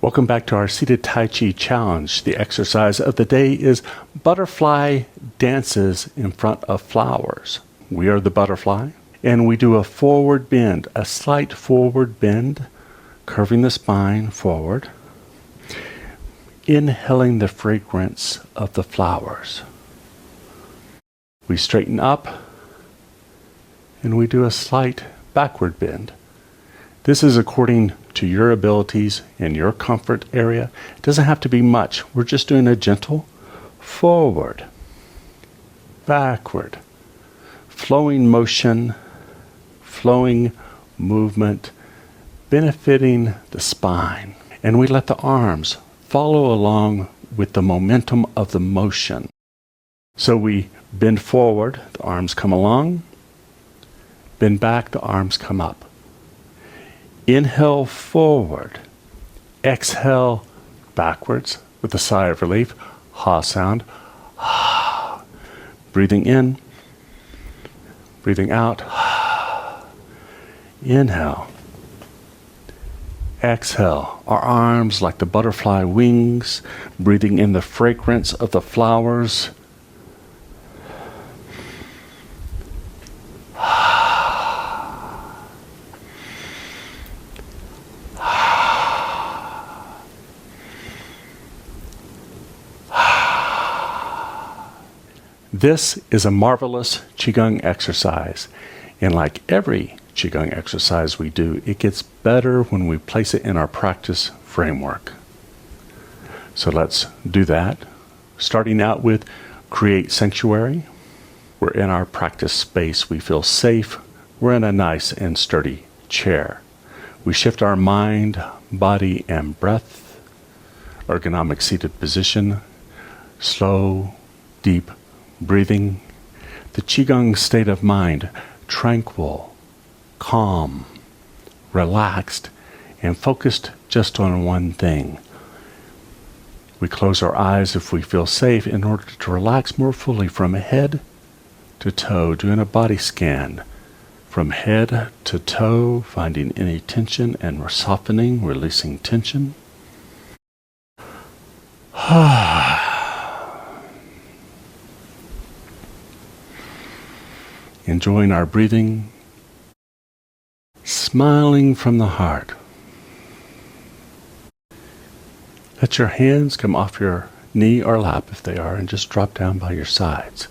Welcome back to our Seated Tai Chi challenge. The exercise of the day is butterfly dances in front of flowers. We are the butterfly, and we do a forward bend, a slight forward bend, curving the spine forward, inhaling the fragrance of the flowers. We straighten up, and we do a slight backward bend. This is according to your abilities and your comfort area. It doesn't have to be much. We're just doing a gentle forward, backward, flowing motion, flowing movement, benefiting the spine. And we let the arms follow along with the momentum of the motion. So we bend forward, the arms come along, bend back, the arms come up. Inhale forward, exhale backwards with a sigh of relief, ha sound. Breathing in, breathing out. Inhale, exhale, our arms like the butterfly wings, breathing in the fragrance of the flowers. This is a marvelous Qigong exercise, and like every Qigong exercise we do, it gets better when we place it in our practice framework. So let's do that. Starting out with create sanctuary. We're in our practice space. We feel safe. We're in a nice and sturdy chair. We shift our mind, body, and breath. Ergonomic seated position. Slow, deep breathing, the Qigong state of mind, tranquil, calm, relaxed, and focused just on one thing. We close our eyes if we feel safe in order to relax more fully from head to toe, doing a body scan from head to toe, finding any tension and softening, releasing tension. Enjoying our breathing, smiling from the heart. Let your hands come off your knee or lap if they are, and just drop down by your sides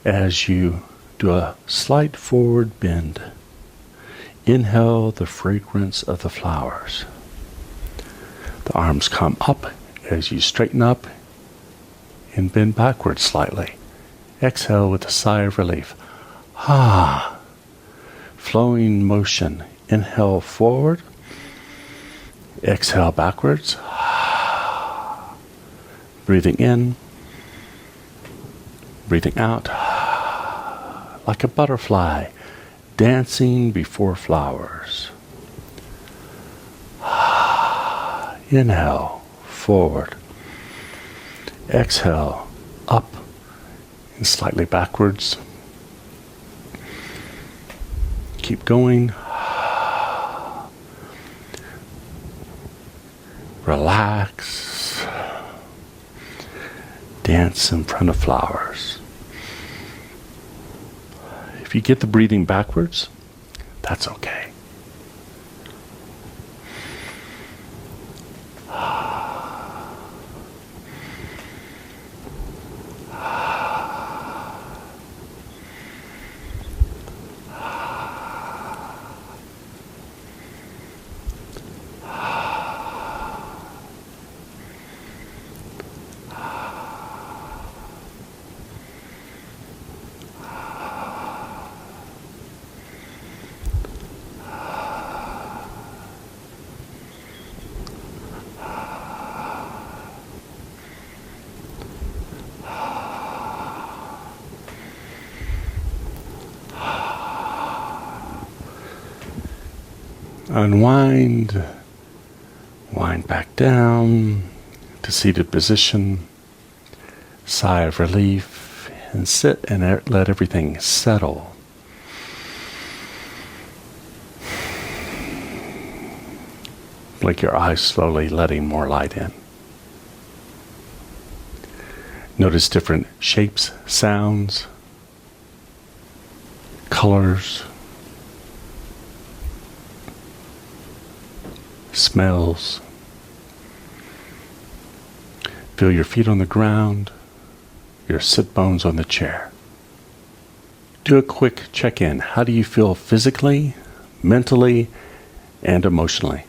as you do a slight forward bend. Inhale the fragrance of the flowers. The arms come up as you straighten up and bend backwards slightly. Exhale with a sigh of relief. Flowing motion. Inhale forward. Exhale backwards. Breathing in. Breathing out. Like a butterfly dancing before flowers. Inhale forward. Exhale up and slightly backwards. Keep going. Relax. Dance in front of flowers. If you get the breathing backwards, that's okay. Unwind, wind back down to seated position, sigh of relief, and sit and let everything settle. Blink your eyes slowly, letting more light in. Notice different shapes, sounds, colors, smells. Feel your feet on the ground, your sit bones on the chair. Do a quick check-in. How do you feel physically, mentally, and emotionally?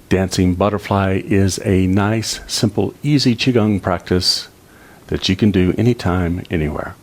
Dancing butterfly is a nice, simple, easy Qigong practice that you can do anytime, anywhere.